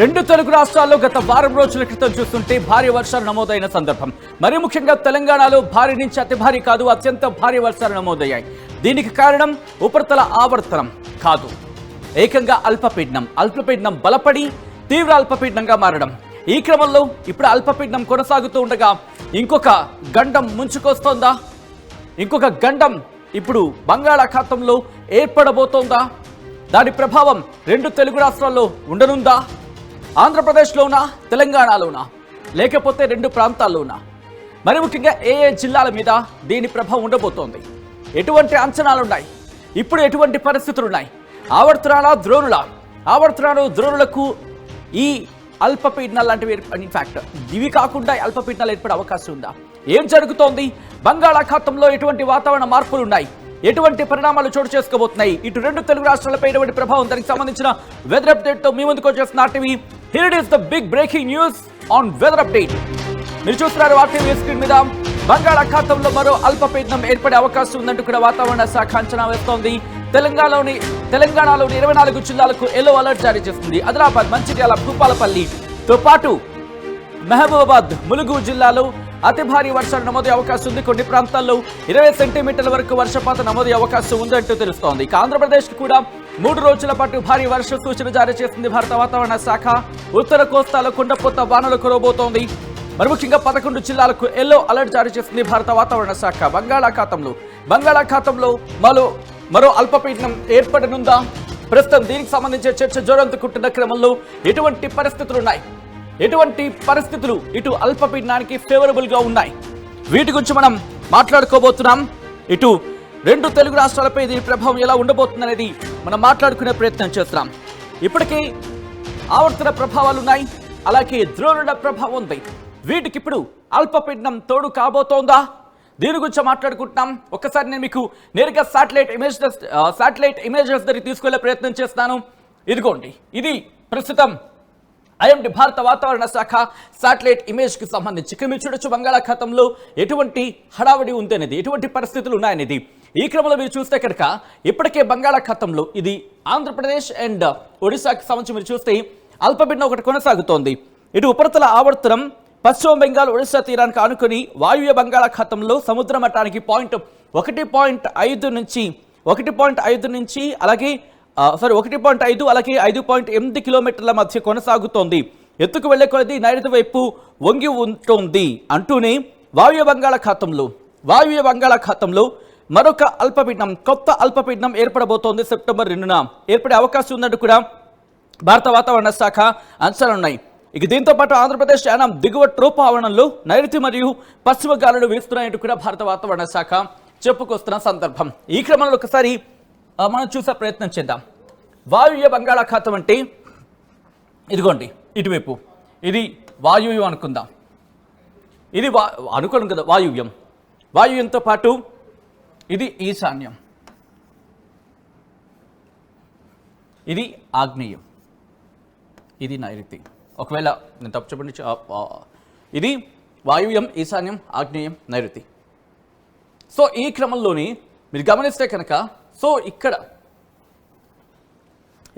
రెండు తెలుగు రాష్ట్రాల్లో గత వారం రోజుల క్రితం చూస్తుంటే భారీ వర్షాలు నమోదైన సందర్భం. మరి ముఖ్యంగా తెలంగాణలో భారీ నుంచి అతి భారీ కాదు, అత్యంత భారీ వర్షాలు నమోదయ్యాయి. దీనికి కారణం ఉపరితల ఆవర్తనం కాదు, ఏకంగా అల్పపీడనం బలపడి తీవ్ర అల్పపీడనంగా మారడం. ఈ క్రమంలో ఇప్పుడు అల్పపీడనం కొనసాగుతూ ఉండగా ఇంకొక గండం ముంచుకొస్తోందా? ఇంకొక గండం ఇప్పుడు బంగాళాఖాతంలో ఏర్పడబోతోందా? దాని ప్రభావం రెండు తెలుగు రాష్ట్రాల్లో ఉండనుందా? ఆంధ్రప్రదేశ్లోనా, తెలంగాణలోనా, లేకపోతే రెండు ప్రాంతాల్లోనా? మరి ముఖ్యంగా ఏ జిల్లాల మీద దీని ప్రభావం ఉండబోతోంది? ఎటువంటి అంచనాలున్నాయి? ఇప్పుడు ఎటువంటి పరిస్థితులున్నాయి? ద్రోణులకు ఈ అల్పపీడనాలు లాంటివి ఇన్ఫాక్ట్ ఇవి కాకుండా అల్పపీడనాలు ఏర్పడే అవకాశం ఉందా? ఏం జరుగుతోంది? బంగాళాఖాతంలో ఎటువంటి వాతావరణ మార్పులు ఉన్నాయి? ఎటువంటి పరిణామాలు చోటు చేసుకోబోతున్నాయి? ఇటు రెండు తెలుగు రాష్ట్రాలపై ఎటువంటి ప్రభావం, దానికి సంబంధించిన వెదర్ అప్డేట్ తో మీ ముందుకు వచ్చేస్తున్న RTV. Here it is the big breaking news on weather update. మీరు చూస్తున్నారు ఆర్టీవీ స్క్రీన్ మీద. బంగాళాఖాతంలో మరో అల్పపీడనం ఏర్పడే అవకాశం ఉందంటూ కూడా వాతావరణ శాఖ అంచనా వేస్తోంది. తెలంగాణలోని 24 జిల్లాలకు ఎల్లో అలర్ట్ జారీ చేస్తుంది. ఆదిలాబాద్, మంచిర్యాల, భూపాలపల్లితో పాటు మహబూబాబాద్, ములుగు జిల్లాలో అతి భారీ వర్షాలు నమోదయ్యే అవకాశం ఉంది. కొన్ని ప్రాంతాల్లో 20 సెంటీమీటర్ల వరకు వర్షపాతం నమోదయ్యే అవకాశం ఉందంటూ తెలుస్తోంది. ఇక ఆంధ్రప్రదేశ్ కూడా 3 రోజుల పాటు భారీ వర్ష సూచన జారీ చేసింది భారత వాతావరణ శాఖ. ఉత్తర కోస్తాలో కుండపోత వానలు కురవబోతోంది. మరి ముఖ్యంగా 11 జిల్లాలకు ఎల్లో అలర్ట్ జారీ చేసింది భారత వాతావరణ శాఖ. బంగాళాఖాతంలో మరో అల్పపీడనం ఏర్పడనుందా? ప్రస్తుతం దీనికి సంబంధించిన చర్చ జోరందుకుంటున్న క్రమంలో ఎటువంటి పరిస్థితులు ఇటు అల్పపీడనానికి ఫేవరబుల్ గా ఉన్నాయి? వీటి గురించి మనం మాట్లాడుకోబోతున్నాం. ఇటు రెండు తెలుగు రాష్ట్రాలపై దీని ప్రభావం ఎలా ఉండబోతుంది అనేది మనం మాట్లాడుకునే ప్రయత్నం చేస్తున్నాం. ఇప్పటికే ఆవర్తన ప్రభావాలు ఉన్నాయి, అలాగే ద్రోణుల ప్రభావం ఉంది. వీటికి ఇప్పుడు అల్పపీడనం తోడు కాబోతోందా? దీని గురించి మాట్లాడుకుంటున్నాం. ఒక్కసారి నేను మీకు నేరుగా శాటిలైట్ ఇమేజెస్ దగ్గర తీసుకెళ్లే ప్రయత్నం చేస్తాను. ఇదిగోండి, ఇది ప్రస్తుతం ఐఎండీ భారత వాతావరణ శాఖ శాటిలైట్ ఇమేజ్ కి సంబంధించి ఇక్కడ మీరు చూడొచ్చు బంగాళాఖాతంలో ఎటువంటి హడావడి ఉంది అనేది, ఎటువంటి పరిస్థితులు ఉన్నాయనేది. ఈ క్రమంలో మీరు చూస్తే కనుక ఇప్పటికే బంగాళాఖాతంలో ఇది ఆంధ్రప్రదేశ్ అండ్ ఒడిశాకి సంబంధించి మీరు చూస్తే అల్పపీడనం ఒకటి కొనసాగుతోంది. ఇటు ఉపరితల ఆవర్తనం పశ్చిమ బెంగాల్, ఒడిశా తీరానికి ఆనుకొని వాయువ్య బంగాళాఖాతంలో సముద్ర మట్టానికి 1.5 నుంచి అలాగే 1.5 అలాగే 5.8 కిలోమీటర్ల మధ్య కొనసాగుతోంది. ఎత్తుకు వెళ్లే కొలది నైరుతి వైపు వంగి ఉంటుంది అంటూనే వాయువ్య బంగాళాఖాతంలో మరొక కొత్త అల్పపీడనం ఏర్పడబోతోంది. సెప్టెంబర్ 2న ఏర్పడే అవకాశం ఉందంటూ కూడా భారత వాతావరణ శాఖ అంచనాలున్నాయి. ఇక దీంతో పాటు ఆంధ్రప్రదేశ్ యానం దిగువ ట్రోప్ ఆవరణంలో నైరుతి మరియు పశ్చిమ గాలులు వీస్తున్నాయంటూ కూడా భారత వాతావరణ శాఖ చెప్పుకొస్తున్న సందర్భం. ఈ క్రమంలో ఒకసారి మనం చూసే ప్రయత్నం చేద్దాం. వాయువ్య బంగాళాఖాతం అంటే ఇదిగోండి, ఇటువైపు ఇది వాయువ్యం అనుకుందాం. ఇది అనుకోను కదా, వాయువ్యంతో పాటు ఇది ఈశాన్యం, ఇది ఆగ్నేయం, ఇది నైరుతి. ఒకవేళ నేను తప్పు చెప్పండి, ఇది వాయువ్యం, ఈశాన్యం, ఆగ్నేయం, నైరుతి. సో ఈ క్రమంలోని మీరు గమనిస్తే కనుక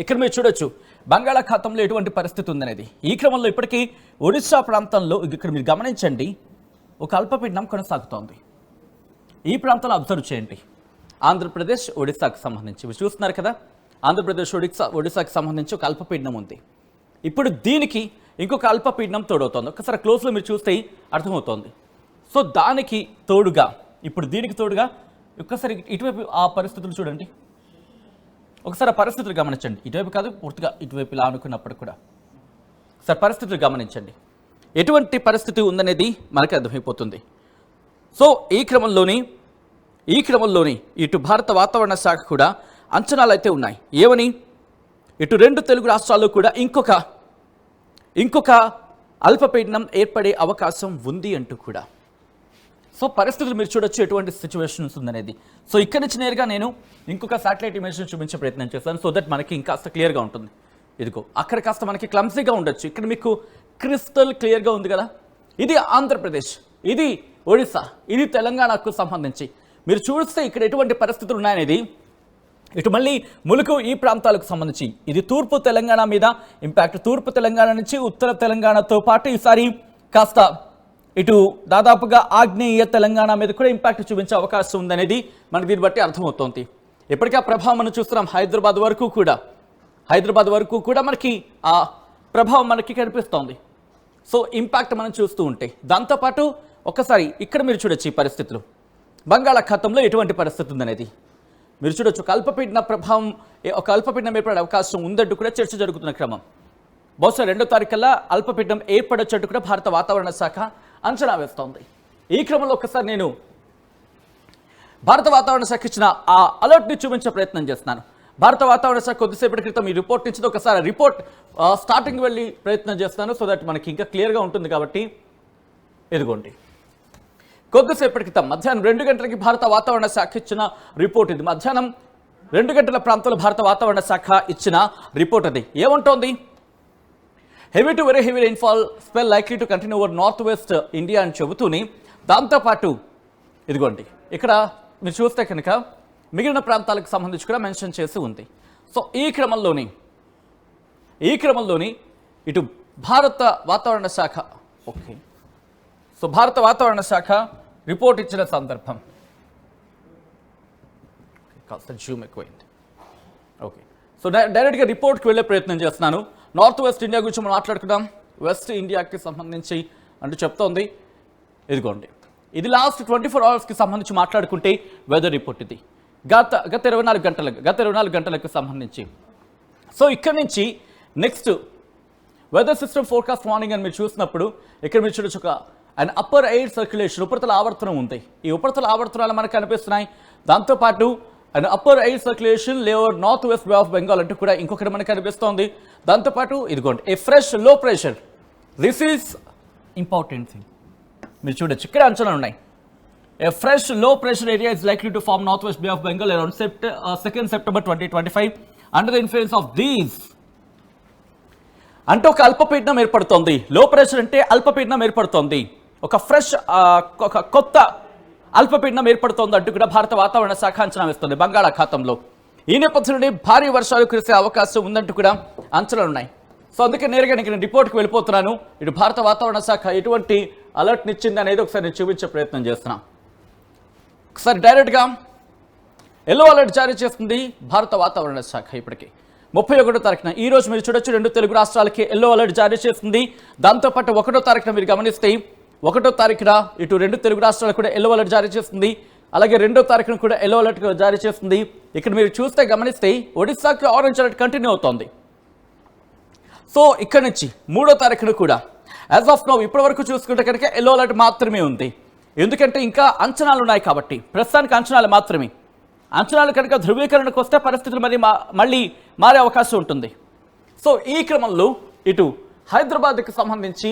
ఇక్కడ మీరు చూడొచ్చు బంగాళాఖాతంలో ఎటువంటి పరిస్థితి ఉందనేది. ఈ క్రమంలో ఇప్పటికీ ఒడిశా ప్రాంతంలో ఇక్కడ మీరు గమనించండి, ఒక అల్పపీడనం కొనసాగుతోంది. ఈ ప్రాంతంలో అబ్జర్వ్ చేయండి. ఆంధ్రప్రదేశ్, ఒడిశాకు సంబంధించి మీరు చూస్తున్నారు కదా, ఆంధ్రప్రదేశ్, ఒడిశాకి సంబంధించి ఒక అల్పపీడనం ఉంది. ఇప్పుడు దీనికి ఇంకొక అల్పపీడనం తోడవుతోంది. ఒకసారి క్లోజ్లో మీరు చూస్తే అర్థమవుతోంది. సో దానికి తోడుగా ఇప్పుడు దీనికి తోడుగా ఒక్కసారి ఇటువైపు ఆ పరిస్థితులు చూడండి. ఒకసారి ఆ పరిస్థితులు గమనించండి. ఇటువైపు కాదు, పూర్తిగా ఇటువైపు ఇలా అనుకున్నప్పుడు కూడా ఒకసారి పరిస్థితులు గమనించండి. ఎటువంటి పరిస్థితి ఉందనేది మనకి అర్థమైపోతుంది. సో ఈ క్రమంలోని ఇటు భారత వాతావరణ శాఖ కూడా అంచనాలు అయితే ఉన్నాయి. ఏమని? ఇటు రెండు తెలుగు రాష్ట్రాల్లో కూడా ఇంకొక అల్పపీడనం ఏర్పడే అవకాశం ఉంది అంటూ కూడా. సో పరిస్థితులు మీరు చూడొచ్చు ఎటువంటి సిచ్యువేషన్స్ ఉందనేది. సో ఇక్కడి నుంచి నేరుగా నేను ఇంకొక శాటిలైట్ ఇమేజ్ని చూపించే ప్రయత్నం చేస్తాను, సో దట్ మనకి ఇంకాస్త క్లియర్గా ఉంటుంది. ఇదిగో అక్కడ కాస్త మనకి క్లమ్సీగా ఉండొచ్చు, ఇక్కడ మీకు క్రిస్టల్ క్లియర్గా ఉంది కదా. ఇది ఆంధ్రప్రదేశ్, ఇది ఒడిశా, ఇది తెలంగాణకు సంబంధించి మీరు చూస్తే ఇక్కడ ఎటువంటి పరిస్థితులు ఉన్నాయనేది ఇటు మళ్ళీ ములుగు ఈ ప్రాంతాలకు సంబంధించి ఇది తూర్పు తెలంగాణ మీద ఇంపాక్ట్. తూర్పు తెలంగాణ నుంచి ఉత్తర తెలంగాణతో పాటు ఈసారి కాస్త ఇటు దాదాపుగా ఆగ్నేయ తెలంగాణ మీద కూడా ఇంపాక్ట్ చూపించే అవకాశం ఉందనేది మనకు దీన్ని బట్టి అర్థమవుతోంది. ఇప్పటికీ ఆ ప్రభావం మనం చూస్తున్నాం. హైదరాబాద్ వరకు కూడా మనకి ఆ ప్రభావం మనకి కనిపిస్తోంది. సో ఇంపాక్ట్ మనం చూస్తూ ఉంటే దాంతోపాటు ఒక్కసారి ఇక్కడ మీరు చూడొచ్చు ఈ పరిస్థితులు. బంగాళాఖాతంలో ఎటువంటి పరిస్థితి ఉందనేది మీరు చూడొచ్చు. అల్పపీడన ప్రభావం, ఒక అల్పపీడనం ఏర్పడే అవకాశం ఉందంటూ కూడా చర్చ జరుగుతున్న క్రమం. బహుశా 2వ తారీఖుల్లా అల్పపీడనం ఏర్పడొచ్చంటూ కూడా భారత వాతావరణ శాఖ అంచనా వేస్తోంది. ఈ క్రమంలో ఒకసారి నేను భారత వాతావరణ శాఖ ఇచ్చిన ఆ అలర్ట్ని చూపించే ప్రయత్నం చేస్తున్నాను. భారత వాతావరణ శాఖ కొద్దిసేపటి క్రితం ఈ రిపోర్ట్ ఇచ్చింది. ఒకసారి రిపోర్ట్ స్టార్టింగ్ వెళ్ళి ప్రయత్నం చేస్తున్నాను, సో దట్ మనకి ఇంకా క్లియర్గా ఉంటుంది. కాబట్టి ఇదిగోండి, కొద్దిసేపటి క్రితం మధ్యాహ్నం 2 గంటలకి భారత వాతావరణ శాఖ ఇచ్చిన రిపోర్ట్ ఇది. మధ్యాహ్నం 2 గంటల ప్రాంతంలో భారత వాతావరణ శాఖ ఇచ్చిన రిపోర్ట్ అది. ఏమంటోంది? Heavy to very heavy rainfall spell likely to continue over north west India అని చెబుతూని దాంతోపాటు ఇదిగోండి ఇక్కడ మీరు చూస్తే కనుక మిగిలిన ప్రాంతాలకు సంబంధించి కూడా మెన్షన్ చేసి ఉంది. సో ఈ క్రమంలోని ఇటు భారత వాతావరణ శాఖ భారత వాతావరణ శాఖ రిపోర్ట్ ఇచ్చిన సందర్భం కాస్త జూమ్ ఎక్కువైంది. ఓకే, సో డైరెక్ట్గా రిపోర్ట్కి వెళ్ళే ప్రయత్నం చేస్తున్నాను. నార్త్ వెస్ట్ ఇండియా గురించి మనం మాట్లాడుకుందాం. వెస్ట్ ఇండియాకి సంబంధించి అంటూ చెప్తోంది. ఇదిగోండి, ఇది లాస్ట్ 24 అవర్స్కి సంబంధించి మాట్లాడుకుంటే వెదర్ రిపోర్ట్ ఇది గత 24 గంటలకు సంబంధించి. సో ఇక్కడ నుంచి next weather system forecast morning అని మీరు చూసినప్పుడు ఇక్కడ మీరు చూడొచ్చు ఒక అండ్ అప్పర్ ఎయిర్ సర్క్యులేషన్, ఉపరితల ఆవర్తనం ఉంది. ఈ ఉపరితల ఆవర్తనాలు మనకు కనిపిస్తున్నాయి. దాంతోపాటు అండ్ అప్పర్ ఎయిర్ సర్క్యులేషన్ లేవర్ north west bay of Bengal అంటూ కూడా ఇంకొకటి మనకు కనిపిస్తోంది. దాంతోపాటు ఇదిగోండి a fresh low pressure, this is important thing. మీరు చూడొచ్చు ఇక్కడ అంచనాలు ఉన్నాయి. A fresh low pressure area is likely to form north west bay of Bengal around 2nd September 2025 under the influence of these. అంటే ఒక అల్పపీడనం ఏర్పడుతోంది. లో ప్రెషర్ అంటే అల్పపీడనం ఏర్పడుతోంది. ఒక కొత్త అల్పపీడనం ఏర్పడుతోంది అంటూ కూడా భారత వాతావరణ శాఖ అంచనా వేస్తుంది బంగాళాఖాతంలో. ఈ నేపథ్యంలోనే భారీ వర్షాలు కురిసే అవకాశం ఉందంటూ కూడా అంచనాలు ఉన్నాయి. సో అందుకే నేరుగా నేను రిపోర్ట్కి వెళ్ళిపోతున్నాను. ఇటు భారత వాతావరణ శాఖ ఎటువంటి అలర్ట్ని ఇచ్చింది అనేది ఒకసారి నేను చూపించే ప్రయత్నం చేస్తున్నాను. ఒకసారి డైరెక్ట్గా ఎల్లో అలర్ట్ జారీ చేస్తుంది భారత వాతావరణ శాఖ. ఇప్పటికీ 31వ తారీఖున ఈ రోజు మీరు చూడొచ్చు 2 తెలుగు రాష్ట్రాలకి ఎల్లో అలర్ట్ జారీ చేస్తుంది. దాంతోపాటు 1వ తారీఖున మీరు గమనిస్తే 1వ తారీఖున ఇటు 2 తెలుగు రాష్ట్రాలకు కూడా ఎల్లో అలర్ట్ జారీ చేస్తుంది. అలాగే 2వ తారీఖున కూడా ఎల్లో అలర్ట్ జారీ చేస్తుంది. ఇక్కడ మీరు చూస్తే గమనిస్తే ఒడిశాకి ఆరెంజ్ అలర్ట్ కంటిన్యూ అవుతోంది. సో ఇక్కడ నుంచి 3వ తారీఖున కూడా యాజ్ ఆఫ్ నౌ ఇప్పటి వరకు చూసుకుంటే కనుక ఎల్లో అలర్ట్ మాత్రమే ఉంది. ఎందుకంటే ఇంకా అంచనాలు ఉన్నాయి కాబట్టి ప్రస్తుతానికి అంచనాలు మాత్రమే. అంచనాలు కనుక ధృవీకరణకు వస్తే పరిస్థితులు మళ్ళీ మారే అవకాశం ఉంటుంది. సో ఈ క్రమంలో ఇటు హైదరాబాద్కి సంబంధించి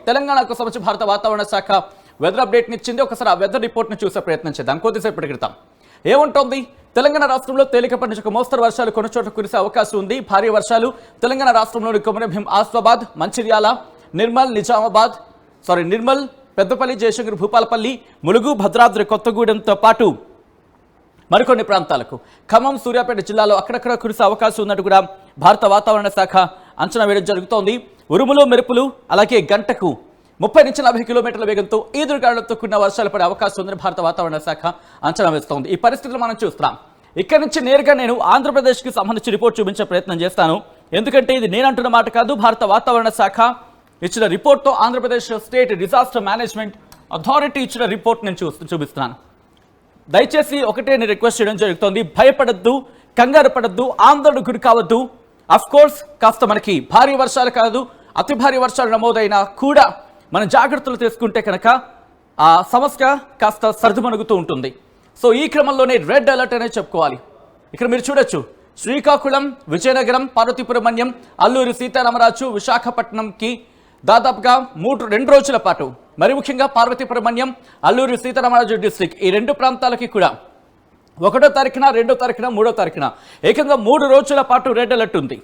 తెలంగాణకు సంబంధించి భారత వాతావరణ శాఖ వెదర్ అప్డేట్ని ఇచ్చింది. ఒకసారి ఆ వెదర్ రిపోర్ట్ని చూసే ప్రయత్నం చేద్దాం. కొద్దిసేపటి క్రితం ఏముంటోంది? తెలంగాణ రాష్ట్రంలో తేలికపాటి నుంచి ఒక మోస్తరు వర్షాలు కొన్ని చోట్ల కురిసే అవకాశం ఉంది. భారీ వర్షాలు తెలంగాణ రాష్ట్రంలోని కొమరంభీం, ఆసిఫాబాద్, మంచిర్యాల, నిర్మల్, పెద్దపల్లి, జయశంకర్, భూపాలపల్లి, ములుగు, భద్రాద్రి కొత్తగూడెంతో పాటు మరికొన్ని ప్రాంతాలకు, ఖమ్మం, సూర్యాపేట జిల్లాలో అక్కడక్కడ కురిసే అవకాశం ఉన్నట్టు కూడా భారత వాతావరణ శాఖ అంచనా వేయడం జరుగుతోంది. ఉరుములు, మెరుపులు, అలాగే గంటకు 30 నుంచి 40 కిలోమీటర్ల వేగంతో ఈదురుగాలులతో కూడిన వర్షాలు పడే అవకాశం ఉందని భారత వాతావరణ శాఖ అంచనా వేస్తోంది. ఈ పరిస్థితులు మనం చూస్తున్నాం. ఇక్కడి నుంచి నేరుగా నేను ఆంధ్రప్రదేశ్కి సంబంధించి రిపోర్ట్ చూపించే ప్రయత్నం చేస్తాను. ఎందుకంటే ఇది నేను అంటున్న మాట కాదు, భారత వాతావరణ శాఖ ఇచ్చిన రిపోర్ట్తో Andhra Pradesh state disaster management authority ఇచ్చిన రిపోర్ట్ నేను చూపిస్తున్నాను. దయచేసి ఒకటే నేను రిక్వెస్ట్ చేయడం జరుగుతోంది, భయపడద్దు, కంగారు పడద్దు, ఆందోళనకు గురి కావద్దు. అఫ్ కోర్స్ కాస్త మనకి భారీ వర్షాలు కాదు, అతి భారీ వర్షాలు నమోదైనా కూడా మనం జాగ్రత్తలు తీసుకుంటే కనుక ఆ సమస్య కాస్త సర్దుమణుగుతూ ఉంటుంది. సో ఈ క్రమంలోనే రెడ్ అలర్ట్ అనేది చెప్పుకోవాలి. ఇక్కడ మీరు చూడొచ్చు శ్రీకాకుళం, విజయనగరం, పార్వతీపురం మన్యం, అల్లూరి సీతారామరాజు, విశాఖపట్నంకి దాదాపుగా 2 రోజుల పాటు, మరి ముఖ్యంగా పార్వతీపురం మన్యం, అల్లూరి సీతారామరాజు డిస్ట్రిక్ట్ ఈ 2 ప్రాంతాలకి కూడా 1వ తారీఖున, 2వ తారీఖున, 3వ తారీఖున ఏకంగా 3 రోజుల పాటు రెడ్ అలర్ట్ ఉంది.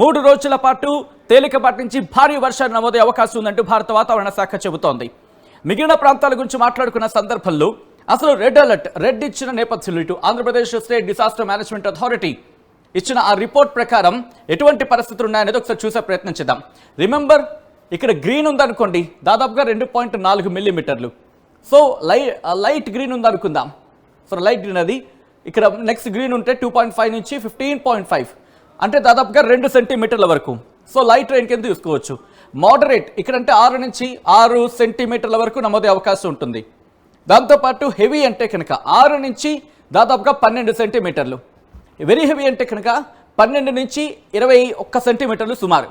3 రోజుల పాటు తేలికపాటి నుంచి భారీ వర్షాలు నమోదయ్యే అవకాశం ఉందంటూ భారత వాతావరణ శాఖ చెబుతోంది. మిగిలిన ప్రాంతాల గురించి మాట్లాడుకున్న సందర్భంలో అసలు రెడ్ ఇచ్చిన నేపథ్యంలో ఇటు Andhra Pradesh state disaster management authority ఇచ్చిన ఆ రిపోర్ట్ ప్రకారం ఎటువంటి పరిస్థితులు ఉన్నాయనేది ఒకసారి చూసే ప్రయత్నం చేద్దాం. రిమెంబర్, ఇక్కడ గ్రీన్ ఉందనుకోండి, దాదాపుగా 2.4 మిల్లీమీటర్లు. సో లైట్ గ్రీన్ ఉందనుకుందాం. సో లైట్ గ్రీన్ అది, ఇక్కడ నెక్స్ట్ గ్రీన్ ఉంటే 2.5 నుంచి 15.5, అంటే దాదాపుగా 2 సెంటీమీటర్ల వరకు. సో లైట్ రెయిన్ కింద తీసుకోవచ్చు. మోడరేట్ ఇక్కడంటే 6 నుంచి 6 సెంటీమీటర్ల వరకు నమోదే అవకాశం ఉంటుంది. దాంతోపాటు హెవీ అంటే కనుక 6 నుంచి దాదాపుగా 12 సెంటీమీటర్లు. వెరీ హెవీ అంటే కనుక 12 నుంచి 21 సెంటీమీటర్లు సుమారు.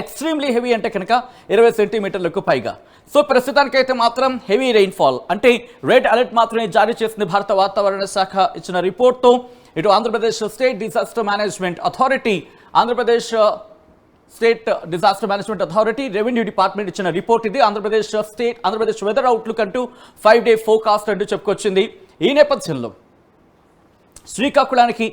ఎక్స్ట్రీమ్లీ హెవీ అంటే కనుక 20 సెంటీమీటర్లకు పైగా. సో ప్రస్తుతానికైతే మాత్రం హెవీ రెయిన్ఫాల్ అంటే రెడ్ అలర్ట్ మాత్రమే జారీ చేసింది భారత వాతావరణ శాఖ ఇచ్చిన రిపోర్ట్తో. ఇటు Andhra Pradesh state disaster management authority, Andhra Pradesh state disaster management authority, revenue department ఇచ్చిన రిపోర్ట్ ఇది. ఆంధ్రప్రదేశ్ వెదర్ అవుట్లుక్ అంటూ 5-day ఫోర్కాస్ట్ అంటూ చెప్పుకొచ్చింది. ఈ నేపథ్యంలో శ్రీకాకుళానికి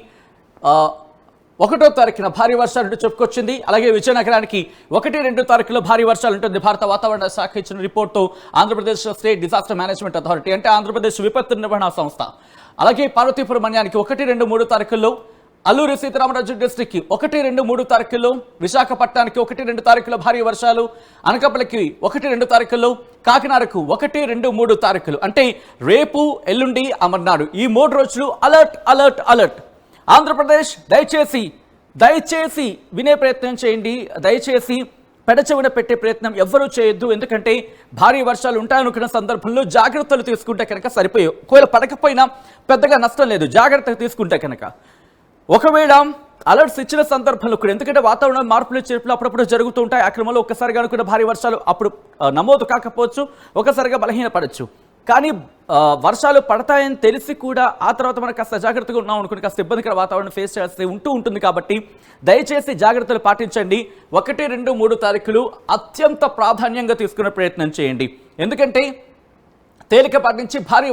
1వ తారీఖున భారీ వర్షాలు అంటూ చెప్పుకొచ్చింది. అలాగే విజయనగరానికి 1-2 తారీఖులో భారీ వర్షాలు ఉంటుంది భారత వాతావరణ శాఖ ఇచ్చిన రిపోర్ట్తో Andhra Pradesh state disaster management authority అంటే ఆంధ్రప్రదేశ్ విపత్తు నిర్వహణ సంస్థ. అలాగే పార్వతీపురం మన్యానికి 1-2-3 తారీఖుల్లో, అల్లూరి సీతారామరాజు డిస్ట్రిక్ట్కి 1-2-3 తారీఖుల్లో, విశాఖపట్నానికి 1-2 తారీఖులో భారీ వర్షాలు, అనకాపల్లికి 1-2 తారీఖుల్లో, కాకినాడకు 1-2-3 తారీఖులు అంటే రేపు, ఎల్లుండి, అమర్నాడు ఈ 3 రోజులు అలర్ట్ అలర్ట్ అలర్ట్. ఆంధ్రప్రదేశ్ దయచేసి వినే ప్రయత్నం చేయండి. దయచేసి పెడచెవిన పెట్టే ప్రయత్నం ఎవ్వరూ చేయొద్దు. ఎందుకంటే భారీ వర్షాలు ఉంటాయనుకున్న సందర్భంలో జాగ్రత్తలు తీసుకుంటే కనుక సరిపోయాయి. ఒకవేళ పడకపోయినా పెద్దగా నష్టం లేదు జాగ్రత్తలు తీసుకుంటే కనుక. ఒకవేళ అలర్ట్స్ ఇచ్చిన సందర్భంలో కూడా, ఎందుకంటే వాతావరణ మార్పులు చేర్పులు అప్పుడప్పుడు జరుగుతూ ఉంటాయి. ఆ క్రమంలో ఒక్కసారిగా అనుకున్న భారీ వర్షాలు అప్పుడు నమోదు కాకపోవచ్చు, ఒకసారిగా బలహీనపడచ్చు. కానీ వర్షాలు పడతాయని తెలిసి కూడా ఆ తర్వాత మనం కాస్త జాగ్రత్తగా ఉన్నాం అనుకుని కాస్త ఇబ్బందికర వాతావరణం ఫేస్ చేస్తే ఉంటుంది. కాబట్టి దయచేసి జాగ్రత్తలు పాటించండి. 1-2-3 తారీఖులు అత్యంత ప్రాధాన్యంగా తీసుకునే ప్రయత్నం చేయండి. ఎందుకంటే తేలికపాటి నుంచి భారీ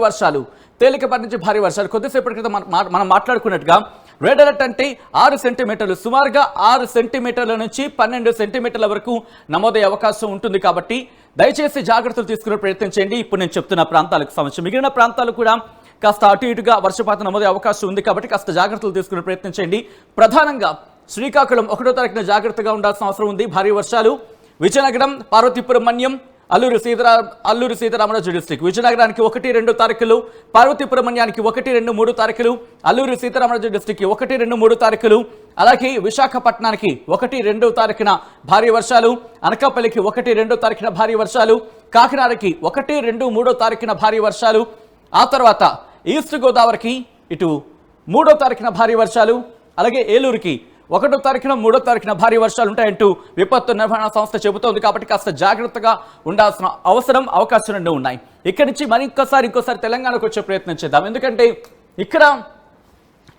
వర్షాలు కొద్దిసేపటి క్రితం మనం మాట్లాడుకున్నట్టుగా రెడ్ అలర్ట్ అంటే 6 సెంటీమీటర్లు, సుమారుగా 6 సెంటీమీటర్ల నుంచి 12 సెంటీమీటర్ల వరకు నమోదయ్యే అవకాశం ఉంటుంది. కాబట్టి దయచేసి జాగ్రత్తలు తీసుకునే ప్రయత్నం చేయండి. ఇప్పుడు నేను చెప్తున్న ప్రాంతాలకు సంబంధించి మిగిలిన ప్రాంతాలు కూడా కాస్త అటు ఇటుగా వర్షపాతం నమోదయ్యే అవకాశం ఉంది. కాబట్టి కాస్త జాగ్రత్తలు తీసుకునే ప్రయత్నం చేయండి. ప్రధానంగా శ్రీకాకుళం 1వ తారీఖున జాగ్రత్తగా ఉండాల్సిన అవసరం ఉంది. భారీ వర్షాలు. విజయనగరం, పార్వతీపురం మన్యం, అల్లూరి సీతారామరాజు డిస్ట్రిక్ట్, విజయనగరానికి 1-2 తారీఖులు, పార్వతీపురం మన్యానికి 1-2-3 తారీఖులు, అల్లూరి సీతారామరాజు డిస్ట్రిక్ట్కి 1-2-3 తారీఖులు, అలాగే విశాఖపట్నానికి 1-2 తారీఖున భారీ వర్షాలు, అనకాపల్లికి 1-2 తారీఖున భారీ వర్షాలు, కాకినాడకి 1-2-3 తారీఖున భారీ వర్షాలు, ఆ తర్వాత ఈస్ట్ గోదావరికి ఇటు 3వ తారీఖున భారీ వర్షాలు, అలాగే ఏలూరుకి 1వ తారీఖున 3వ తారీఖున భారీ వర్షాలు ఉంటాయంటూ విపత్తు నిర్వహణ సంస్థ చెబుతోంది. కాబట్టి కాస్త జాగ్రత్తగా ఉండాల్సిన అవకాశం 2 ఉన్నాయి. ఇక్కడి నుంచి ఇంకోసారి తెలంగాణకు వచ్చే ప్రయత్నం చేద్దాం. ఎందుకంటే ఇక్కడ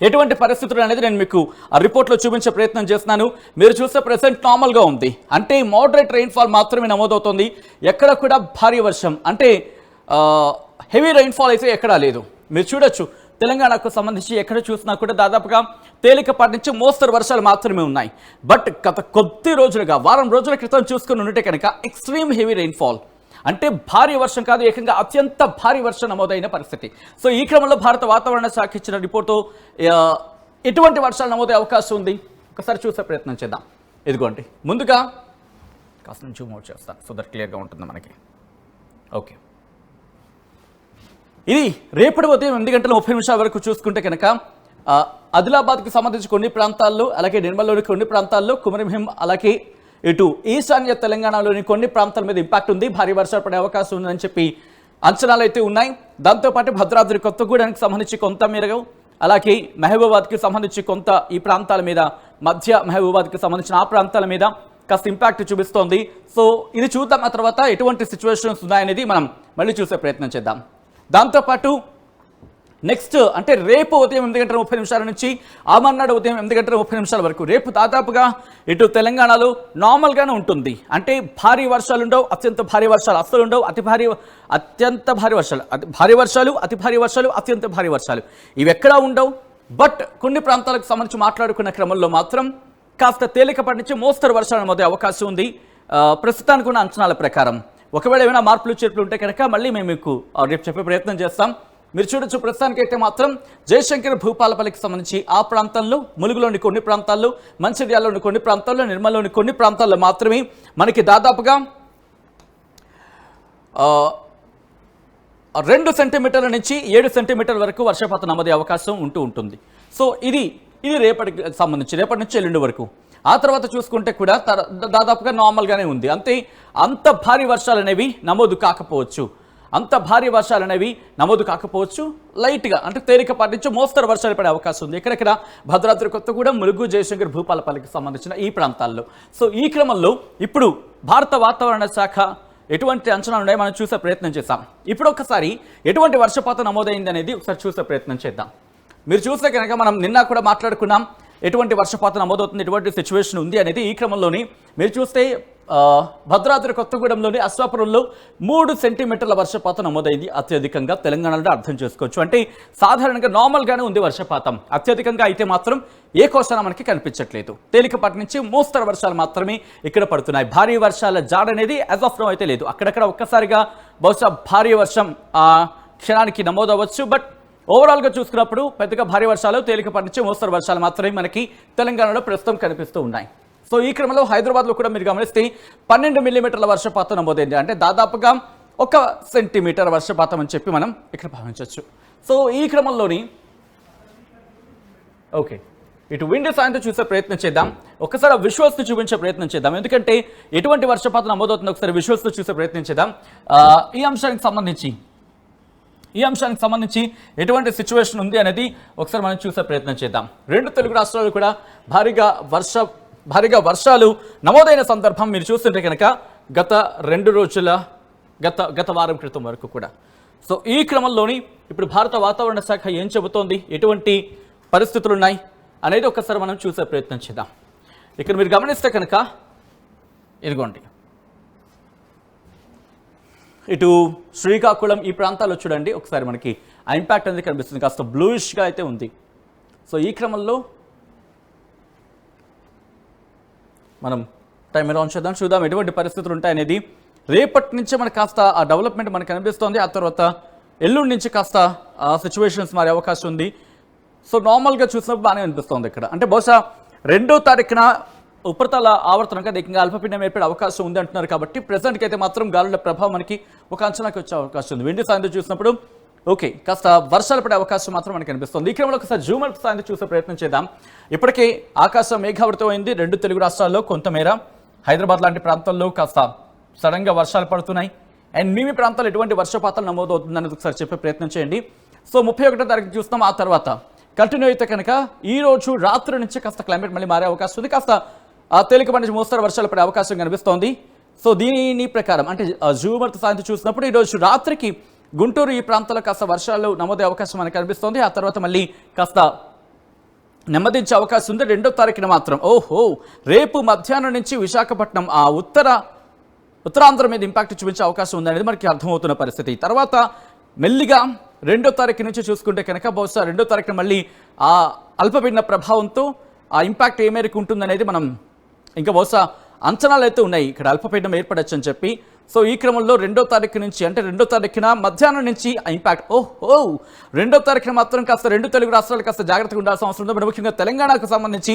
ఎటువంటి పరిస్థితులు అనేది నేను మీకు ఆ రిపోర్ట్లో చూపించే ప్రయత్నం చేస్తున్నాను. మీరు చూస్తే ప్రెసెంట్ నార్మల్గా ఉంది, అంటే మోడరేట్ రెయిన్ఫాల్ మాత్రమే నమోదవుతుంది. ఎక్కడ కూడా భారీ వర్షం అంటే హెవీ రెయిన్ఫాల్ అయితే ఎక్కడా లేదు. మీరు చూడొచ్చు తెలంగాణకు సంబంధించి ఎక్కడ చూసినా కూడా దాదాపుగా తేలికపాటి నుంచి మోస్తరు వర్షాలు మాత్రమే ఉన్నాయి. బట్ గత కొద్ది రోజులుగా, వారం రోజుల క్రితం చూసుకుని ఉంటే కనుక ఎక్స్ట్రీమ్ హెవీ రెయిన్ఫాల్ అంటే భారీ వర్షం కాదు, ఏకంగా అత్యంత భారీ వర్షం నమోదైన పరిస్థితి. సో ఈ క్రమంలో భారత వాతావరణ శాఖ ఇచ్చిన రిపోర్టు ఎటువంటి వర్షాలు నమోదయ్యే అవకాశం ఉంది ఒకసారి చూసే ప్రయత్నం చేద్దాం. ఇదిగోండి, ముందుగా కాస్త నుంచి మూవ్ చేస్తాను సో దట్ క్లియర్గా ఉంటుంది మనకి. ఓకే, ఇది రేపటి ఉదయం 8:30 వరకు చూసుకుంటే కనుక ఆదిలాబాద్కి సంబంధించి కొన్ని ప్రాంతాల్లో, అలాగే నిర్మల్లోని కొన్ని ప్రాంతాల్లో, కుమరంభీం, అలాగే ఇటు ఈశాన్య తెలంగాణలోని కొన్ని ప్రాంతాల మీద ఇంపాక్ట్ ఉంది. భారీ వర్షాలు పడే అవకాశం ఉందని చెప్పి అంచనాలు అయితే ఉన్నాయి. దాంతోపాటు భద్రాద్రి కొత్తగూడెంకి సంబంధించి కొంత మేరకు, అలాగే మహబూబాబాద్కి సంబంధించి కొంత, ఈ ప్రాంతాల మీద మధ్య మహబూబాబాద్కి సంబంధించిన ఆ ప్రాంతాల మీద కాస్త ఇంపాక్ట్ చూపిస్తోంది. సో ఇది చూద్దాం, ఆ తర్వాత ఎటువంటి సిచ్యువేషన్స్ ఉన్నాయనేది మనం మళ్ళీ చూసే ప్రయత్నం చేద్దాం. దాంతోపాటు నెక్స్ట్ అంటే రేపు ఉదయం 8:30 నుంచి ఆమర్నాడు ఉదయం 8:30 వరకు రేపు దాదాపుగా ఇటు తెలంగాణలో నార్మల్గానే ఉంటుంది. అంటే భారీ వర్షాలు ఉండవు, అత్యంత భారీ వర్షాలు అస్సలు ఉండవు, అత్యంత భారీ వర్షాలు, భారీ వర్షాలు, అతి భారీ వర్షాలు, అత్యంత భారీ వర్షాలు ఇవి ఎక్కడా ఉండవు. బట్ కొన్ని ప్రాంతాలకు సంబంధించి మాట్లాడుకున్న క్రమంలో మాత్రం కాస్త తేలికపాటి నుంచి మోస్తరు వర్షాలు నమోదయ్యే అవకాశం ఉంది ప్రస్తుతానికి ఉన్న అంచనాల ప్రకారం. ఒకవేళ ఏమైనా మార్పులు చేర్పులు ఉంటే కనుక మళ్ళీ మేము మీకు రేపు చెప్పే ప్రయత్నం చేస్తాం. మీరు చూడొచ్చు. ప్రస్తుతానికైతే మాత్రం జయశంకర్ భూపాలపల్లికి సంబంధించి ఆ ప్రాంతంలో, ములుగులోని కొన్ని ప్రాంతాల్లో, మంచిర్యాలలోని కొన్ని ప్రాంతాల్లో, నిర్మల్లోని కొన్ని ప్రాంతాల్లో మాత్రమే మనకి దాదాపుగా 2 సెంటీమీటర్ల నుంచి 7 సెంటీమీటర్ల వరకు వర్షపాతం నమోదే అవకాశం ఉంటుంది. సో ఇది రేపటికి సంబంధించి, రేపటి నుంచి ఎల్లుండి వరకు. ఆ తర్వాత చూసుకుంటే కూడా దాదాపుగా నార్మల్గానే ఉంది. అంత భారీ వర్షాలు అనేవి నమోదు కాకపోవచ్చు. లైట్గా అంటే తేలికపాటి నుంచి మోస్తరు వర్షాలు పడే అవకాశం ఉంది ఎక్కడెక్కడ భద్రాద్రి కొత్తగూడెం, ములుగు, జయశంకర్ భూపాలపల్లికి సంబంధించిన ఈ ప్రాంతాల్లో. సో ఈ క్రమంలో ఇప్పుడు భారత వాతావరణ శాఖ ఎటువంటి అంచనాలు ఉన్నాయో మనం చూసే ప్రయత్నం చేద్దాం. ఇప్పుడు ఒకసారి ఎటువంటి వర్షపాతం నమోదైంది అనేది ఒకసారి చూసే ప్రయత్నం చేద్దాం. మీరు చూస్తే కనుక మనం నిన్న కూడా మాట్లాడుకున్నాం ఎటువంటి వర్షపాతం నమోదవుతుంది, ఎటువంటి సిచ్యువేషన్ ఉంది అనేది. ఈ క్రమంలోని మీరు చూస్తే భద్రాద్రి కొత్తగూడెంలోని అశ్వాపురంలో 3 సెంటీమీటర్ల వర్షపాతం నమోదైంది అత్యధికంగా. తెలంగాణలో అర్థం చేసుకోవచ్చు. అంటే సాధారణంగా నార్మల్గానే ఉంది వర్షపాతం. అత్యధికంగా అయితే మాత్రం ఏ కోసాన మనకి కనిపించట్లేదు. తేలికపాటి నుంచి మోస్తరు వర్షాలు మాత్రమే ఇక్కడ పడుతున్నాయి. భారీ వర్షాల జాడ అనేది యాజ్ ఆఫ్ నౌ అయితే లేదు. అక్కడక్కడ ఒక్కసారిగా బహుశా భారీ వర్షం క్షణానికి నమోదవచ్చు. బట్ ఓవరాల్గా చూసుకున్నప్పుడు పెద్దగా భారీ వర్షాలు, తేలికపాటి నుంచి మోస్తరు వర్షాలు మాత్రమే మనకి తెలంగాణలో ప్రస్తుతం కనిపిస్తూ ఉన్నాయి. సో ఈ క్రమంలో హైదరాబాద్లో కూడా మీరు గమనిస్తే 12 మిల్లీమీటర్ల వర్షపాతం నమోదైంది. అంటే దాదాపుగా 1 సెంటీమీటర్ వర్షపాతం అని చెప్పి మనం ఇక్కడ భావించవచ్చు. సో ఈ క్రమంలోని ఇటు విండ్ సాయంతో చూసే ప్రయత్నం చేద్దాం. ఒకసారి ఆ విజువల్స్ని చూపించే ప్రయత్నం చేద్దాం. ఎందుకంటే ఎటువంటి వర్షపాతం నమోదవుతుందో ఒకసారి విజువల్స్తో చూసే ప్రయత్నం చేద్దాం. ఈ అంశానికి సంబంధించి ఎటువంటి సిచ్యువేషన్ ఉంది అనేది ఒకసారి మనం చూసే ప్రయత్నం చేద్దాం. 2 తెలుగు రాష్ట్రాలు కూడా భారీగా వర్షాలు నమోదైన సందర్భం మీరు చూస్తుంటే కనుక గత 2 రోజుల గత వారం క్రితం వరకు కూడా. సో ఈ క్రమంలోని ఇప్పుడు భారత వాతావరణ శాఖ ఏం చెబుతోంది, ఎటువంటి పరిస్థితులు ఉన్నాయి అనేది ఒకసారి మనం చూసే ప్రయత్నం చేద్దాం. ఇక్కడ మీరు గమనిస్తే కనుక ఇదిగోండి, ఇటు శ్రీకాకుళం ఈ ప్రాంతాల్లో చూడండి ఒకసారి మనకి ఆ ఇంపాక్ట్ అనేది కనిపిస్తుంది. కాస్త బ్లూయిష్గా అయితే ఉంది. సో ఈ క్రమంలో మనం టైం ఎలా ఉంచేద్దాం, చూద్దాం ఎటువంటి పరిస్థితులు ఉంటాయనేది. రేపటి నుంచే మనకు కాస్త ఆ డెవలప్మెంట్ మనకు కనిపిస్తోంది. ఆ తర్వాత ఎల్లుండి నుంచి కాస్త సిచ్యువేషన్స్ మారే అవకాశం ఉంది. సో నార్మల్గా చూసినప్పుడు బాగానే అనిపిస్తోంది ఇక్కడ. అంటే బహుశా 2వ తారీఖున ఉపరితల ఆవర్తనంగా ఏకంగా అల్పపీడనం ఏర్పడే అవకాశం ఉంది అంటున్నారు. కాబట్టి ప్రెసెంట్కి అయితే మాత్రం గాలుల ప్రభావం మనకి ఒక అంచనాకి వచ్చే అవకాశం ఉంది. విండి సాయంత్రం చూసినప్పుడు కాస్త వర్షాలు పడే అవకాశం మాత్రం మనకు కనిపిస్తుంది. ఈ క్రమంలో ఒకసారి జూమర్ సాయంత్రం చూసే ప్రయత్నం చేద్దాం. ఇప్పటికే ఆకాశం మేఘావృతమైంది 2 తెలుగు రాష్ట్రాల్లో. కొంతమేర హైదరాబాద్ లాంటి ప్రాంతాల్లో కాస్త సడన్గా వర్షాలు పడుతున్నాయి. అండ్ మీ ప్రాంతాల్లో ఎటువంటి వర్షపాతాలు నమోదవుతుందనేది ఒకసారి చెప్పే ప్రయత్నం చేయండి. సో 31వ తారీఖు చూస్తాం. ఆ తర్వాత కంటిన్యూ అయితే కనుక ఈ రోజు రాత్రి నుంచి కాస్త క్లైమేట్ మళ్ళీ మారే అవకాశం ఉంది. కాస్త తేలికపాటి నుంచి మోస్తరు వర్షాలు పడే అవకాశం కనిపిస్తోంది. సో దీని ప్రకారం అంటే జూమర్తో సాయంత్రం చూసినప్పుడు ఈరోజు రాత్రికి గుంటూరు ఈ ప్రాంతాల్లో కాస్త వర్షాలు నమోదే అవకాశం మనకు కనిపిస్తోంది. ఆ తర్వాత మళ్ళీ కాస్త నెమ్మదించే అవకాశం ఉంది. 2వ తారీఖున మాత్రం రేపు మధ్యాహ్నం నుంచి విశాఖపట్నం ఆ ఉత్తరాంధ్ర మీద ఇంపాక్ట్ చూపించే అవకాశం ఉందనేది మనకి అర్థమవుతున్న పరిస్థితి. తర్వాత మెల్లిగా 2వ తారీఖు నుంచి చూసుకుంటే కనుక బహుశా 2వ తారీఖున మళ్ళీ ఆ అల్పపీడన ప్రభావంతో ఆ ఇంపాక్ట్ ఏ మేరకు ఉంటుందనేది మనం ఇంకా బహుశా అంచనాలు అయితే ఉన్నాయి. ఇక్కడ అల్పపీడనం ఏర్పడచ్చు అని చెప్పి. సో ఈ క్రమంలో 2వ తారీఖు నుంచి అంటే 2వ తారీఖున మధ్యాహ్నం నుంచి ఆ ఇంపాక్ట్ 2వ తారీఖున మాత్రం కాస్త 2 తెలుగు రాష్ట్రాలు కాస్త జాగ్రత్తగా ఉండాల్సిన అవసరం ఉంది. ముఖ్యంగా తెలంగాణకు సంబంధించి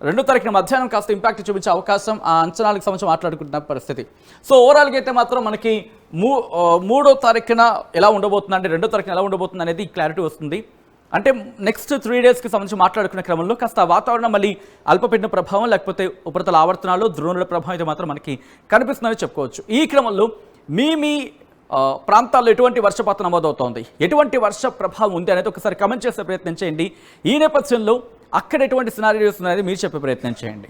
2వ తారీఖున మధ్యాహ్నం కాస్త ఇంపాక్ట్ చూపించే అవకాశం ఆ అంచనాలకు సంబంధించి మాట్లాడుకుంటున్న పరిస్థితి. సో ఓవరాల్గా అయితే మాత్రం మనకి 3వ తారీఖున ఎలా ఉండబోతుంది అంటే 2వ తారీఖున ఎలా ఉండబోతుంది అనేది క్లారిటీ వస్తుంది. అంటే నెక్స్ట్ 3 డేస్కి సంబంధించి మాట్లాడుకునే క్రమంలో కాస్త వాతావరణం మళ్ళీ అల్పపీడన ప్రభావం లేకపోతే ఉపరితల ఆవర్తనాలు ద్రోణుల ప్రభావం అయితే మాత్రం మనకి కనిపిస్తుందని చెప్పుకోవచ్చు. ఈ క్రమంలో మీ ప్రాంతాల్లో ఎటువంటి వర్షపాతం నమోదవుతోంది, ఎటువంటి వర్ష ప్రభావం ఉంది అనేది ఒకసారి కమెంట్ చేసే ప్రయత్నం చేయండి. ఈ నేపథ్యంలో అక్కడ ఎటువంటి సినారియోస్ అనేది మీరు చెప్పే ప్రయత్నం చేయండి.